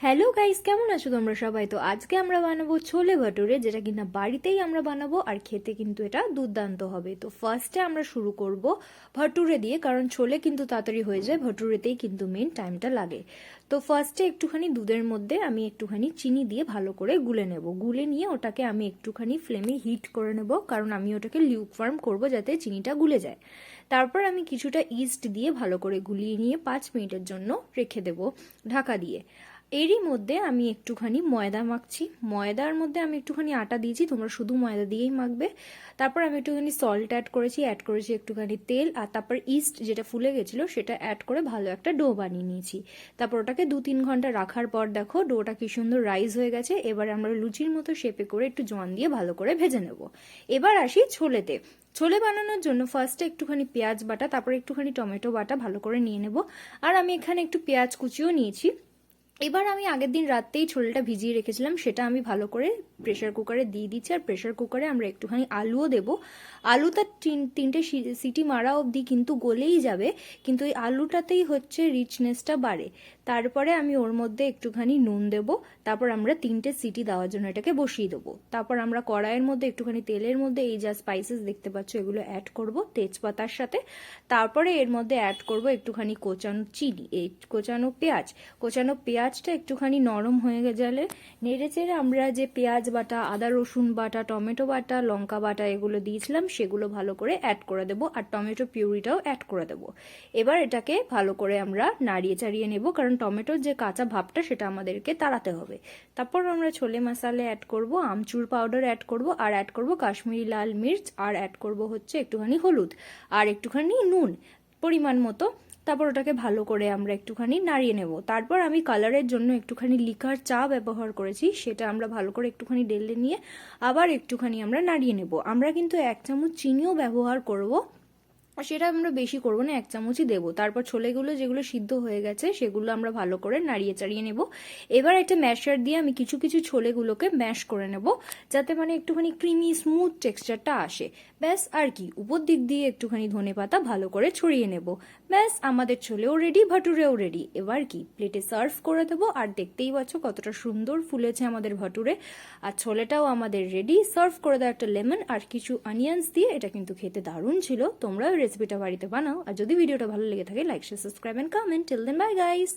Hello guys, কেমন আছো তোমরা সবাই? তো আজকে আমরা বানাবো ছোলে ভাটুরে, যেটা কিনা বাড়িতেই আমরা বানাবো আর খেতে কিন্তু এটা দুর্দান্ত হবে। তো ফার্স্টে আমরা শুরু করব ভাটুরে দিয়ে, কারণ ছোলে কিন্তু তাড়াতাড়ি হয়ে যায়, ভাটুরেতেই কিন্তু মেন টাইমটা লাগে। তো ফার্স্টে একটুখানি দুধের মধ্যে আমি একটুখানি চিনি দিয়ে ভালো করে গুলে নেব। গুলে নিয়ে ওটাকে আমি একটুখানি ফ্লেমে হিট করে নেব, কারণ আমি ওটাকে লিউকওয়ার্ম করব যাতে চিনিটা গুলে যায়। তারপর আমি কিছুটা ইস্ট দিয়ে ভালো করে গুলিয়ে নিয়ে 5 মিনিটের জন্য রেখে দেব ঢাকা দিয়ে। এরই মধ্যে আমি একটুখানি ময়দা মাখছি। ময়দার মধ্যে আমি একটুখানি আটা দিয়েছি, তোমরা শুধু ময়দা দিয়েই মাখবে। তারপর আমি একটুখানি সল্ট অ্যাড করেছি একটুখানি তেল, আর তারপর ইস্ট যেটা ফুলে গেছিলো সেটা অ্যাড করে ভালো একটা ডো বানিয়ে নিয়েছি। তারপর ওটাকে 2-3 ঘন্টা রাখার পর দেখো ডোটা কি সুন্দর রাইজ হয়ে গেছে। এবার আমরা লুচির মতো শেপে করে একটু জোয়ান দিয়ে ভালো করে ভেজে নেব। এবার আসি ছোলেতে। ছোলে বানানোর জন্য ফার্স্টে একটুখানি পেঁয়াজ বাটা, তারপর একটুখানি টমেটো বাটা ভালো করে নিয়ে নেব। আর আমি এখানে একটু পেঁয়াজ কুচিও নিয়েছি। এবার আমি আগের দিন রাতেই ছোলাটা ভিজিয়ে রেখেছিলাম, সেটা আমি ভালো করে প্রেশার কুকারে দিয়ে দিচ্ছি। আর প্রেশার কুকারে আমরা একটুখানি আলুও দেবো। আলুটা তিনটে সিটি মারা অবধি কিন্তু গলেই যাবে, কিন্তু এই আলুটাতেই হচ্ছে রিচনেসটা বাড়ে। তারপরে আমি ওর মধ্যে একটুখানি নুন দেবো। তারপর আমরা 3টে সিটি দেওয়ার জন্য এটাকে বসিয়ে দেবো। তারপর আমরা কড়াইয়ের মধ্যে একটুখানি তেলের মধ্যে এই যা স্পাইসেস দেখতে পাচ্ছ এগুলো অ্যাড করব তেজপাতার সাথে। তারপরে এর মধ্যে অ্যাড করব একটুখানি কোচানো চিনি, এই কোচানো পেঁয়াজটা একটুখানি নরম হয়ে গেলে নেড়ে চেড়ে আমরা যে পেঁয়াজ বাটা, আদা রসুন বাটা, টমেটো বাটা, লঙ্কা বাটা এগুলো দিয়েছিলাম সেগুলো ভালো করে অ্যাড করে দেবো। আর টমেটো পিউরিটাও অ্যাড করে দেবো। এবার এটাকে ভালো করে আমরা নাড়িয়ে চাড়িয়ে নেব, কারণ টমেটোর যে কাঁচা ভাবটা সেটা আমাদেরকে তাড়াতে হবে। তারপর আমরা ছোলে মশলা অ্যাড করব, আমচুর পাউডার অ্যাড করব, আর অ্যাড করব কাশ্মীরি লাল মির্চ, আর অ্যাড করব হচ্ছে একটুখানি হলুদ আর একটুখানি নুন পরিমাণ মতো। তারপর ওটাকে ভালো করে আমরা একটুখানি নাড়িয়ে নেব। তারপর আমি কালারের জন্য একটুখানি লিকার চা ব্যবহার করেছি, সেটা আমরা ভালো করে একটুখানি ঢেলে নিয়ে আবার একটুখানি আমরা নাড়িয়ে নেব। আমরা কিন্তু 1 চামচ চিনিও ব্যবহার করব, সেটা আমরা বেশি করবো না, 1 চামচই দেবো। তারপর ছোলেগুলো যেগুলো সিদ্ধ হয়ে গেছে সেগুলো আমরা ভালো করে নাড়িয়ে চাড়িয়ে নেব। এবার একটা ম্যাশার দিয়ে আমি কিছু কিছু ছোলেগুলোকে ম্যাশ করে নেব, যাতে মানে একটুখানি ক্রিমি স্মুথ টেক্সচারটা আসে। ব্যাস, আর কি, উপর দিক দিয়ে একটুখানি ধনেপাতা ভালো করে ছড়িয়ে নেব। ব্যাস, আমাদের ছোলেও রেডি, ভাটুরেও রেডি। এবার কি প্লেটে সার্ভ করে দেবো। আর দেখতেই পাচ্ছ কতটা সুন্দর ফুলেছে আমাদের ভাটুরে। আর ছোলেটাও আমাদের রেডি। সার্ভ করে দাও একটা লেমন আর কিছু অনিয়ন্স দিয়ে। এটা কিন্তু খেতে দারুণ ছিল। তোমরা রেসিপিটা বাড়িতে বানাও। আর যদি ভিডিওটা ভালো লেগে থাকে, like, share, subscribe and comment. Till then, bye guys.